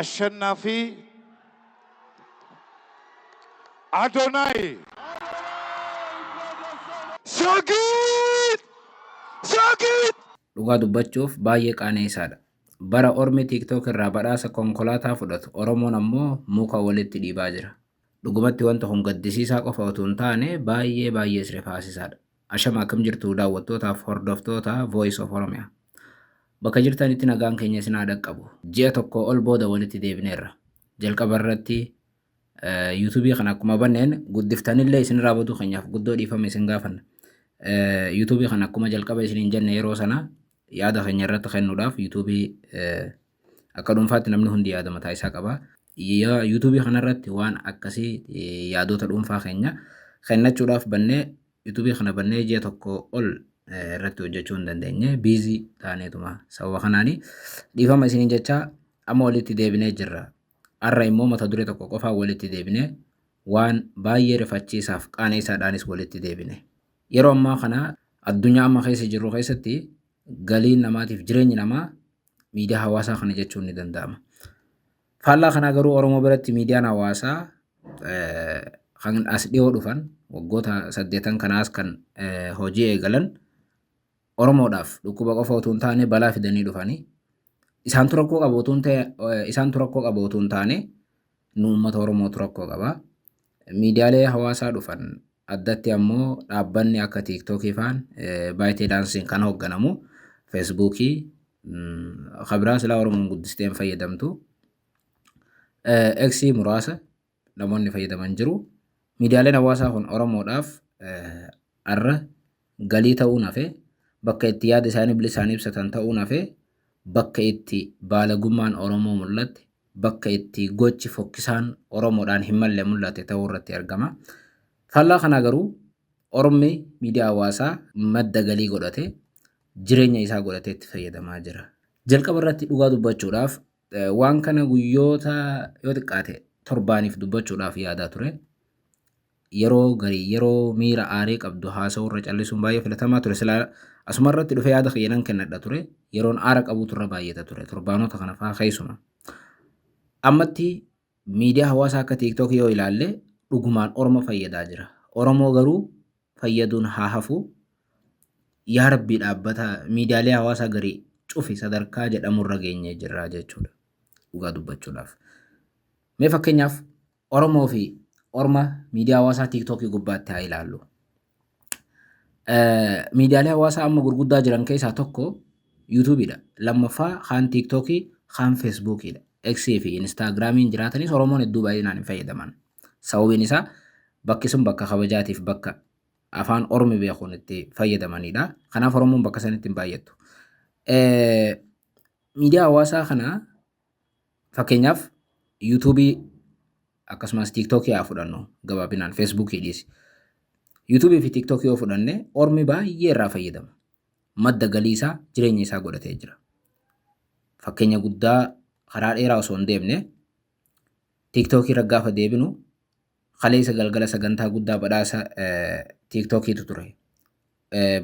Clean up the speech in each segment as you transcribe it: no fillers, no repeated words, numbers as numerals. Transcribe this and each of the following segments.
አሸናፊ አዶናይ ሻጊት dhugaa dubbachuuf baay'ee qaaneessaadha. Bara ormi TikTok irraa badhaasa konkolaataa fudhatu Oromoon ammoo muka walitti dhiibaa jira. Dhugumatti wanta kun gaddisiisaa qofa otoo hin taane baay'ee rifaasisaadha. Ashama akkam jirtu daawwattootaaf hordoftoota Voice of Oromiyaa. Bakka jirtanitti nagaan keenya isin haa dhaqqabu. Ji'a tokko ol booda walitti deebineerra. Jalqaba irratti YouTube kana akkuma banneen guddiftanillee isin raabatu keenyaaf guddoo dhiifame isin gaafanna. YouTube kana akkuma jalqaba isin hin jenne yeroo sana yaada keenya irratti kennuudhaaf YouTube akka dhuunfaatti namni hundi yaada mataa isaa qaba. YouTube kana irratti waan akkasii yaadota dhuunfaa keenya kennachuudhaaf bannee YouTube kana bannee ji'a tokko ol irratti hojjechuu hin dandeenye biizii taaneetuma sababa kanaani dhiifama isiniin jecha amma walitti deebinee jirra. Har'a immoo mata duree tokko qofaa walitti deebinee waan baay'ee rifachiisaaf qaaneessaadhaanis walitti deebine. Yeroo ammaa kana addunyaa amma keessa jirru keessatti galiin namaatiif jireenyi namaa miidiyaa hawaasaa kana jechuun ni danda'ama. Faallaa kanaa garuu Oromoo biratti miidiyaan hawaasaa kan as dhiyoo dhufan waggoota 8 kanaas kan hojii eegalan Oromoodhaaf dhukkuba qofa otoo hin taane balaa fidanii dhufanii isaantu rakkoo qabu otoo hin taane nu uummata Oromootu rakkoo qaba. Miidiyaalee hawaasaa dhufan addatti ammoo dhaabbanni akka TikTokii faan ByteDance'n kan hoogganamu Facebookii khabraa silaa Oromoon guddisteen fayyadamtu X muraasa namoonni fayyadaman jiru. Miidiyaaleen hawaasaa kun Oromoodhaaf arra galii ta'uun hafee bakka itti yaada isaanii bilisaanii ibsatan ta'uun hafee bakka itti baalagummaan Oromoo mul'atte bakka itti gochi fokkisaan Oromoodhaan hin malle mul'ate ta'uu irratti argama. Faallaa kana garuu Ormi miidiyaa hawaasaa madda galii godhate jireenya isaa godhatee itti fayyadamaa jira. Jalqaba irratti dhugaa dubbachuudhaaf waan kana guyyoota yoo xiqqaate torbaaniif dubbachuudhaaf yaadaa ture. Yeroo miira aarii qabdu haasa'uu irra callisuun baay'ee filatamaa ture. Silaa asuma irratti dhufee yaada kiyyanan kennadha ture. Yeroon aara qabuutu irra baay'ata ture. Torbaanota kana fa'aa keessuma. Ammatti miidiyaa hawaasaa akka TikTok yoo ilaalle dhugumaan Oromo fayyadaa jira. Oromoo garuu fayyaduun haa hafu. Yaa Rabbii dhaabbata miidiyaalee hawaasaa garii cufi sadarkaa jedhamurra geenyee jirra jechuudha. Dhugaa dubbachuudhaaf. Mee fakkeenyaaf Oromoo fi Orma miidiyaa hawaasaa TikTokii gubbaatti haa ilaallu. Miidiyaalee hawaasaa amma gurguddaa jiran keessaa tokko YouTubeidha. Lammaffaa kaan TikTokii kaan Facebookidha. X fi Instagramiin jiraatanis Oromoon hedduu baay'inaan hin fayyadaman. Sababiin isaa bakki sun bakka kabajaatiif bakka afaan Ormi beekuun itti fayyadamanidha. Kanaaf Oromoon bakka sanitti hin baay'attu. Miidiyaa hawaasaa kana fakkeenyaaf YouTube akkasumas TikTok yaa fudhannu gabaabinaan Facebook dhiisi. YouTube fi TikTok yoo fudhanne Ormi baay'ee irraa fayyadama. Madda galii isaa jireenya isaa godhatee jira. Fakkeenya guddaa karaa dheeraa osoo hin deemne TikTok irra gaafa deebinu kaleessa galgala sagantaa guddaa badhaasa TikTokiitu ture.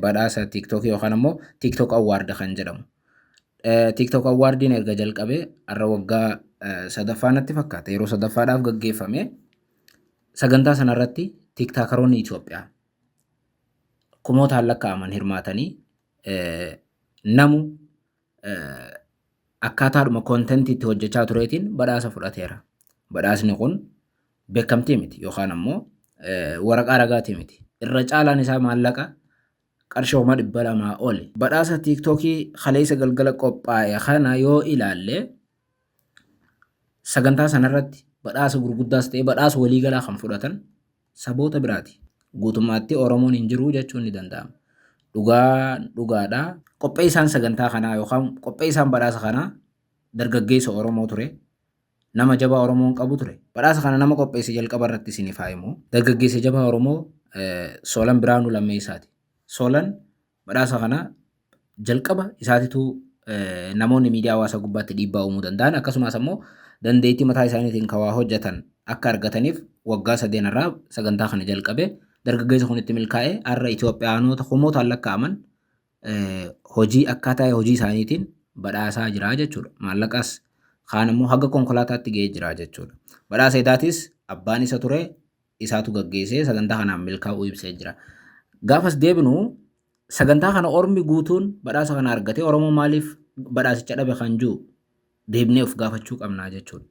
Badhaasa TikTok yookaan ammoo TikTok Award kan jedhamu. TikTok Awardin erga jalqabee har'a waggaa sadaffaanatti fakkaata. Yeroo sadaffaadhaaf gaggeeffame sagantaa sanarratti TikTokeroonni Itoophiyaa kumootaan lakkaa'aman hirmaatanii namu akkaataadhuma kontentii itti hojjechaa tureetiin badhaasa fudhateera. Badhaasni kun beekamtii miti yookaan ammoo waraqaa ragaatii miti. Irra caalaan isaa maallaqa qarshii 200 oli. Badhaasa TikTokii kaleessa galgala qophaa'e kana yoo ilaalle sagantaa sanarratti badhaasa gurguddaas ta'e badhaasa waliigalaa kan fudhatan saboota biraati. Guutummaatti Oromoon hin jiru jechuun ni danda'ama. Dhugaadhaa qopheessaan sagantaa kanaa yookaan qopheessaan badhaasa kanaa dargaggeessa Oromoo ture. Nama jabaa Oromoon qabu ture. Badhaasa kana nama qopheesse jalqaba irratti isin ifaa'imu. Dargaggeessa jabaa Oromoo Soolan Biraanuu Lammeessaati. Soolan badhaasa kana jalqaba isaatitu namoonni miidiyaa hawaasaa gubbaatti dhiibbaa uumuu danda'an akkasumas ammoo dandeettii mataa isaaniitiin kawaa hojjetan akka argataniif waggaa 3 irraa sagantaa kana jalqabe dargaggeessa kun itti milkaa'ee har'a Itoophiyaanota kumootaan lakkaa'aman hojii akkaataa hojii isaaniitiin badhaasaa jira jechuudha. Maallaqas kaan immoo haga konkolaataatti ga'ee jira jechuudha. Badhaasa Edaatis abbaan isa ture isaatu gaggeessee sagantaa kanaan milkaa'uu ibsee jira. Gaafas deebinu sagantaa kana ormi guutuun badhaasa kana argate Oromoo maaliif badhaasicha dhabe kan jiru deebinee of gaafachuu qabnaa jechuudha.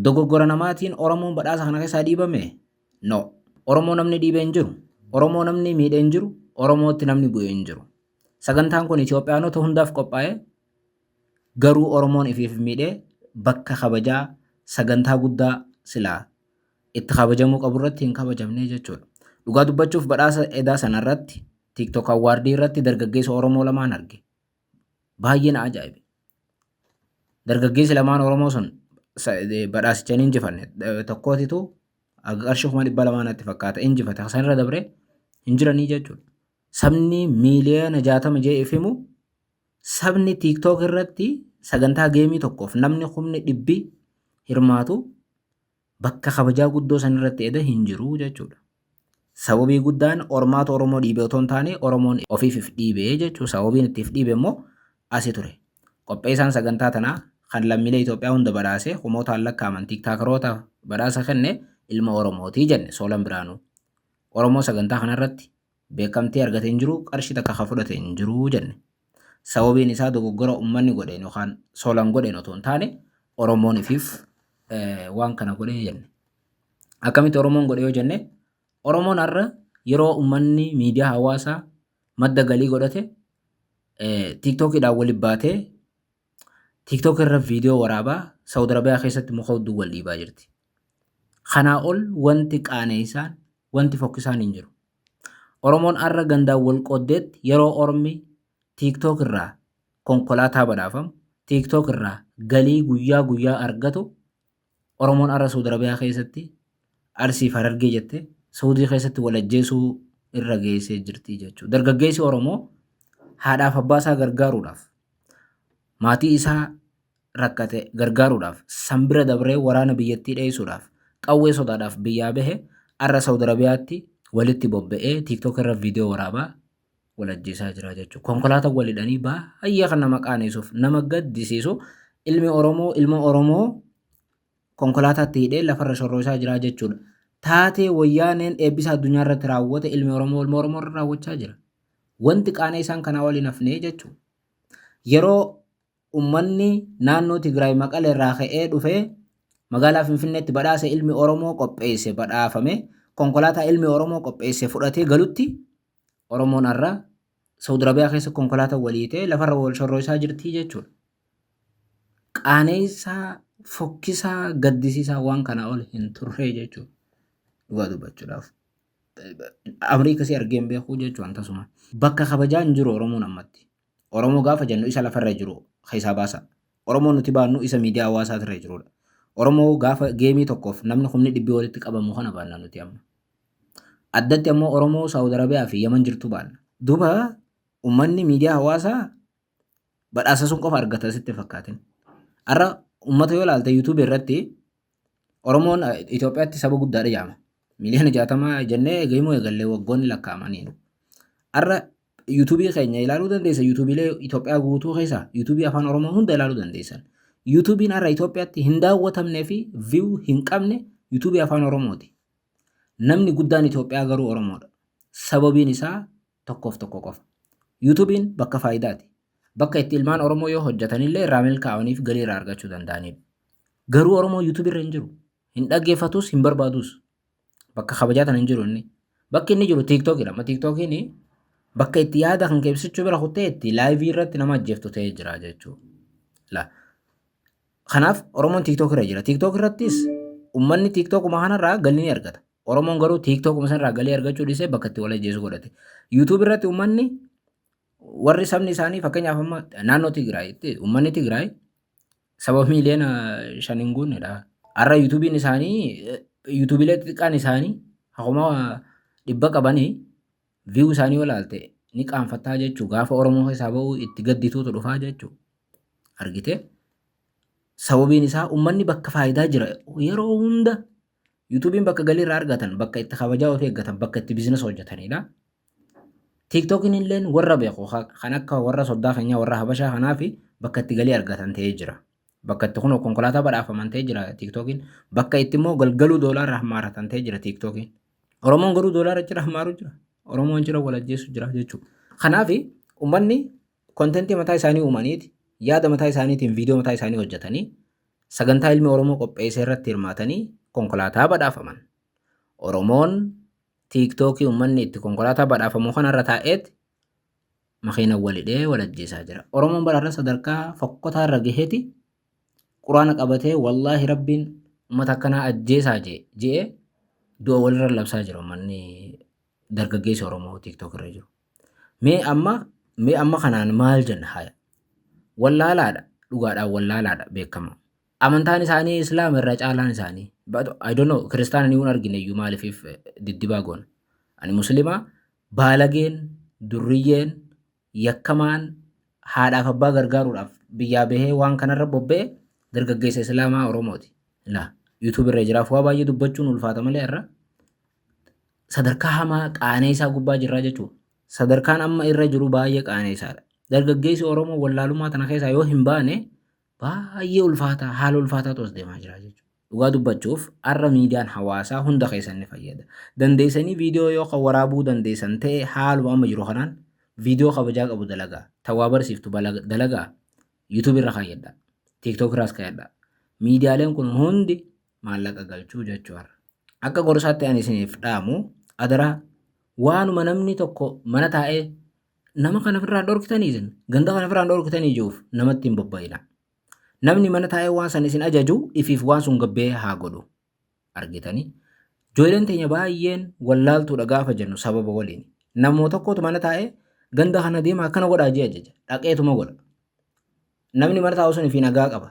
Dogoggora namaatiin Oromoon badhaasa kana keessaa dhiibame? No. Oromoo namni dhiibee hin jiru. Oromoo namni miidhee hin jiru. Oromootti namni bu'ee hin jiru. Sagantaan kun Itoophiyaanota hundaaf qophaa'ee garuu Oromoon ifiif miidhee bakka kabajaa sagantaa guddaa silaa itti kabajamuu qabu irratti hin kabajamne jechuudha. Dhugaa dubbachuuf badhaasa Edaa sanarratti TikTok awwaardii irratti dargaggeessa Oromoo lamaan arge. Baay'ee na ajaa'ibe. Dargaggeessi lamaan Oromoo sun badhaasicha hin injifanne. Tokkootitu qarshii 200,000 fakkaata injifate. Sanirra dabree hin jiranii jechuudha. Sabni miiliyoona 60 jee ifimu sabni TikTok irratti sagantaa geemii tokkoof namni 100,000 hirmaatu bakka kabajaa guddoo sanirratti eda hin jiru jechuudha. Sababii guddaan ormaata Oromoo dhiibee otoo hin taane Oromoon ofiif dhiibee jechuudha. Sababiin ittiif dhiibe immoo asi ture. Qopheessaan sagantaa tanaa kan lammiilee Itoophiyaa hunda badhaasee kumootaan lakkaa'aman tiktaakarootaaf badhaasa kenne ilma Oromootii jenne Soolan Biraanuu. Oromoo sagantaa kanarratti beekamtii argatee hin jiru, qarshii takka fudhatee hin jiru jenne. Sababiin isaa dogoggora uummanni godheen yookaan Soolan godheen otoo hin taane Oromoon ifiif waan kana godhee jenne. Akkamitti Oromoon godhee yoo jenne Oromoon har'a yeroo uummanni miidiyaa hawaasaa madda galii godhate TikTokiidhaan waliin baatee TikTok irra viidiyoo waraabaa Saawud Arabiyaa keessatti muka hudduu wal dhiibaa jirti. Kanaa ol wanti qaaneessaan wanti fokkisaan hin jiru. Oromoon har'a gandaan wal qooddeetti yeroo Ormi TikTok irraa konkolaataa badhaafamu TikTok irraa galii guyyaa guyyaa argatu Oromoon har'a Saawud Arabiyaa keessatti Arsiif Harargee jettee Saawudii keessatti wal ajjeesuu irra geessee jirti jechuudha. Dargaggeessi Oromoo haadhaaf abbaa isaa gargaaruudhaaf maatii isaa rakkate gargaaruudhaaf sanbira dabree waraana biyyattii dheessuudhaaf qawwee sodaadhaaf biyyaa bahe har'a Saawud Arabiyaatti walitti bobba'ee TikTok irra viidiyoo waraabaa wal ajjeesaa jira jechuudha. Konkolaataa wal hidhanii baay'ee kan nama qaaneessuuf nama gaddisiisu ilma Oromoo konkolaataatti hidhee lafarra shorroosaa jira jechuudha. Taatee wayyaaneen eebbisa addunyaa irratti raawwate ilmi Oromoo irra raawwachaa jira. Wanti qaaneessaan kanaa waliin hafnee jechuudha. Yeroo uummanni naannoo Tigraay Maqalee irraa ka'ee dhufee magaalaa Finfinneetti badhaasa ilmi Oromoo qopheesse badhaafame konkolaataa ilmi Oromoo qopheesse fudhatee galutti Oromoon har'a Saawud Arabiyaa keessa konkolaataa walii ta'e lafarra wal shorroosaa jirti jechuudha. Qaaneessaa fokkisaa gaddisiisaa waan kanaa ol hin turre jechuudha. Dhugaa dubbachuudhaaf. Ameerikaa argeen beekuu jechuudha tasuma. Bakka kabajaa hin jiru Oromoon ammatti. Oromoo gaafa jennu isa lafarra jiru keessaa baasa. Oromoo nuti baannu isa miidiyaa hawaasaa irra jirudha. Oromoo gaafa geemii tokkoof namni 100,000 walitti qabamu kana baanna nuti amma. Addatti ammoo Oromoo Saawud Arabiyaa fi Yaman jirtu baanna. Duuba uummanni miidiyaa hawaasaa badhaasa sun qofa argata sitti fakkaatin. Har'a uummata yoo ilaalte YouTube irratti Oromoon Itoophiyaatti saba guddaadha jedhama. Miliyoona 60 jennee geemuu eegallee waggoonni lakkaa'amaniiru. Har'a YouTube keenya ilaaluu dandeessa. YouTubelee Itoophiyaa guutuu keessaa YouTube afaan Oromoo hunda ilaaluu dandeessan. YouTubein har'a Itoophiyaatti hin daawwatamnee fi view hin qabne YouTube afaan Oromooti. Namni guddaan Itoophiyaa garuu Oromoodha. Sababiin isaa tokkoof tokko qofa. YouTubein bakka faayidaati. Bakka itti ilmaan Oromoo yoo hojjetanillee irraa milkaa'aniif galii irraa argachuu danda'anidha. Garuu Oromoo YouTube irra hin jiru. Hin dhaggeeffatus hin barbaadus. Bakka kabajaa tan hin jiru inni. Bakki inni jiru TikTokidha. Amma TikTokiin bakka itti yaada kan keebsichuu bira kuttee itti laayivii irratti nama ajjeeftu ta'ee jira jechuudha. Kanaaf Oromoon TikTok irra jira. TikTok irrattis uummanni TikTokuma kanarraa galii ni argata. Oromoon garuu TikTokuma sanarraa galii argachuu dhiisee bakka itti wal ajjeesu godhate. YouTube irratti uummanni warri sabni isaanii fakkeenyaaf amma naannoo Tigraayitti uummanni Tigraay saba miliyoona 5 hin guunnedha. Har'a YouTubein isaanii YouTubelee xixiqqaan isaanii akkuma 100 qabanii view isaanii olaalte ni qaanfattaa jechuu gaafa Oromoo keessaa ba'uu itti gaddituutu dhufaa jechuu argite. Sababiin isaa uummanni bakka faayidaa jira yeroo hunda YouTubein bakka galii irraa argatan bakka itti kabajaa ofii eeggatan bakka itti biizinasa hojjetanidha. TikTokin illeen warra beeku kan akka warra soddaa keenyaa warra Habashaa kanaa fi bakka itti galii argatan ta'ee jira. Bakka itti kun konkolaataa badhaafamantee jira TikTokiin. Bakka itti immoo galgaluu doolaarra hamaaratantee jira TikTokiin. Oromoon garuu doolaara jira hamaaru jira. Oromoon jira walajjeessu jira jechuudha. Kanaaf uummanni kontentii mataa isaanii uumaniiti yaada mataa isaaniitiin viidiyoo mataa isaanii hojjetanii sagantaa ilmi Oromoo qopheessee irratti hirmaatanii konkolaataa badhaafaman. Oromoon TikTokii uummanni itti konkolaataa badhaafamu kanarra taa'eeti makiina walidhee walajjeesaa jira. Oromoon baraarra sadarkaa fokkotaa irra gaheeti quraana qabatee wallaahi rabbiin uummata akkanaa ajjeesaa je'ee du'a walirra labsaa jira uummanni dargaggeessi Oromoo TikTok irra jiru. Mee amma kanaan maal jenna haya? Wallaalaadha dhugaadhaan wallaalaadha beekama. Amantaan isaanii Islaama irra caalaan isaanii. But I don't know kiristaana ni un argine iyyuu maaliif diddibaa goona. Ani musliima baalageen durriyyeen yakkamaan haadhaaf abbaa gargaaruudhaaf biyyaa bahee waan kanarra bobba'e dargaggeessa Islaamaa Oromooti. La YouTube irra jiraaf waa baay'ee dubbachuun ulfaata malee irra sadarkaa hamaa qaanee isaa gubbaa jirraa jechuudha. Sadarkaan amma irra jiru baay'ee qaanee isaadha. Dargaggeessi Oromoo wallaalummaa tana keessaa yoo hin baane baay'ee ulfaataa haala ulfaataatu as deemaa jira jechuudha. Dhugaa dubbachuuf har'a miidiyaan hawaasaa hunda keessan ni fayyada. Dandeessanii viidiyoo yoo kan waraabuu dandeessan ta'e haaluma amma jiru kanaan viidiyoo kabajaa qabu dalagaa. Tawaa barsiiftu dalagaa. YouTube irra kaayadha. TikTok irraas kaayadha. Miidiyaaleen kun hundi maallaqa galchuu jechuudha. Akka gorsaatti ani isiniif dhaamu adaraa waanuma namni tokko mana taa'ee nama kana ofirraa dhorkitanii isin ganda kana ofirraa dhorkitanii jiruuf namatti hin bobba'ina. Namni mana taa'ee waan san isin ajaju ifiif waan sun gabbee haa godhu argitanii. Ijoolleen teenya baay'een wallaaltuudha gaafa jennu sababa waliin. Namoota tokkotu mana taa'ee ganda kana deema akkana godhaa jee ajaja dhaqeetuma godha. Namni mana taa'u sun ifi nagaa qaba.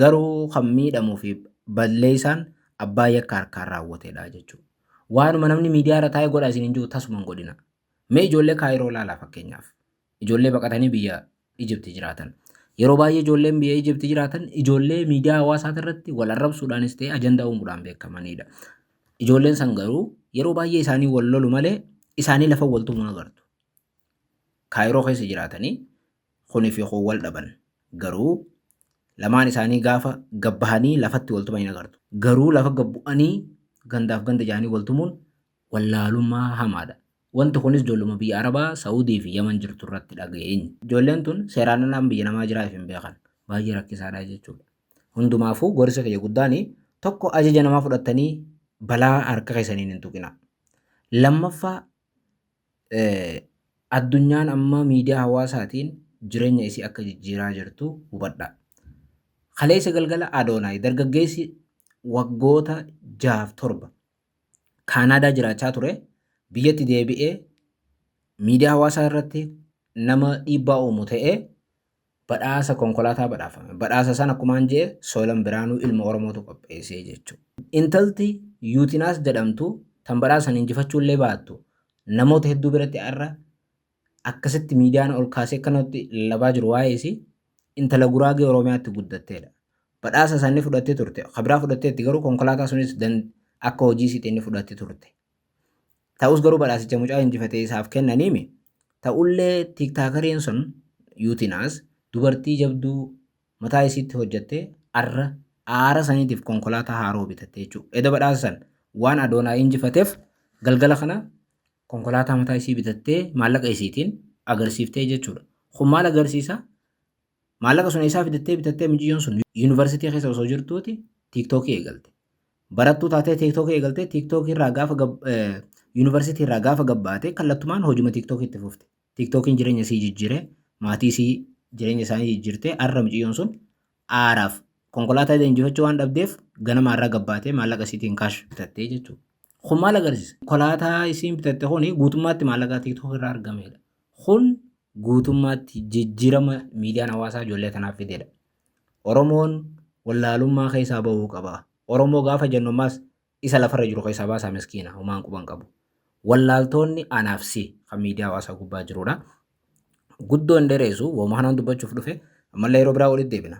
Garuu kan miidhamuu fi balleessaan abbaa yakka harkaan raawwateedha jechuudha. Waanuma namni miidiyaa irra taa'ee godhaa isin hin jiru tasuma hin godhina. Mee ijoollee Kaayiroo laalaa fakkeenyaaf. Ijoollee baqatanii biyya Ijipti jiraatan. Yeroo baay'ee ijoolleen biyya Ijipti jiraatan ijoollee miidiyaa hawaasaa irratti wal arrabsuudhaanis ta'e ajandaa uumuudhaan beekamanidha. Ijoolleen san garuu yeroo baay'ee isaanii wal lolu malee isaanii lafa wal tumuu agartu. Kaayiroo keessa jiraatanii kunii fi kun wal dhaban. Garuu lamaan isaanii gaafa gabbahanii lafatti wal tuman agartu. Garuu lafa gabbu'anii gandaaf ganda jaanii wal tumuun wallaalummaa hamaadha. Wanti kunis ijoolluma biyya Arabaa, Saawudii fi Yaman jirtu irratti dhaga'eenya. Ijoolleen tun seeraan alaan biyya namaa jiraaf hin beekan. Baay'ee rakkisaadha jechuudha. Hundumaafuu gorsa kiyya guddaan tokko ajaja namaa fudhattanii balaa harka keessaniin hin tuqina. Lammaffaa addunyaan amma miidiyaa hawaasaatiin jireenya isii akka jijjiiraa jirtu hubadha. Kaleessa galgala Adoonaay dargaggeessi waggoota 6-7 Kaanaadaa jiraachaa ture. Biyyatti deebi'ee miidiyaa hawaasaa irratti nama dhiibbaa uumu ta'ee badhaasa konkolaataa badhaafame. Badhaasa sana akkumaan jee Soolan Biraanuu ilma Oromootu qopheessee jechuudha. Intalti Yuutinaas jedhamtu tan badhaasan injifachuullee baattu namoota hedduu biratti har'a akkasitti miidiyaan ol kaasee akkanatti lallabaa jiru waa'eesi intala Guraagee Oromiyaatti guddatteedha. Badhaasa isaanii fudhattee turte. Kabiraa fudhatteetti garuu konkolaataa sunis akka hojii isiitti inni fudhattee turte. Ta'us garuu badhaasicha mucaa injifatee isaaf kennaniimi. Ta'ullee tiiktaakariin sun Yuutinaas dubartii jabduu mataa isiitti hojjattee har'a aara saniitiif konkolaataa haaroo bitatte jechuudha. Eda badhaasa san waan Adoonaa injifateef galgala kana konkolaataa mataa isii bitattee maallaqa isiitiin agarsiiftee jechuudha. Kun maal agarsiisa? Maallaqa sun isaa bitattee mucayyoon sun yuunivarsiitii keessa osoo jirtuuti tiiktookii eegalte. Barattuu taatee tiiktookii eegalte tiiktookii irraa gaafa yuunivarsiitii irraa gaafa gabbaate kallattumaan hojuma tiiktookii itti fufte. Tiiktookiin jireenya isii jijjiiree maatii isii jireenya isaanii jijjiirtee har'a mucayyoon sun aaraaf konkolaataa injifachuu waan dhabdeef ganama irraa gabbaatee maallaqa isiitiin kaash bitattee jechuudha. Kun maal agarsiisa? Konkolaataa isiin bitatte kuni guutummaatti maallaqa tiiktookii irraa argamedha. Kun guutummaatti jijjiirama miidiyaan hawaasaa ijoollee tanaaf fideedha. Oromoon wallaalummaa keessaa bahuu qaba. Oromoo gaafa jennu ammas isa lafarra jiru keessaa baasaa miskiina homaan quban qabu. Wallaaltoonni anaaf si kan miidiyaa hawaasaa gubbaa jirudha. Guddoo hin dheereessu wooma kanaan dubbachuuf dhufe ammallee yeroo biraa walitti deebina.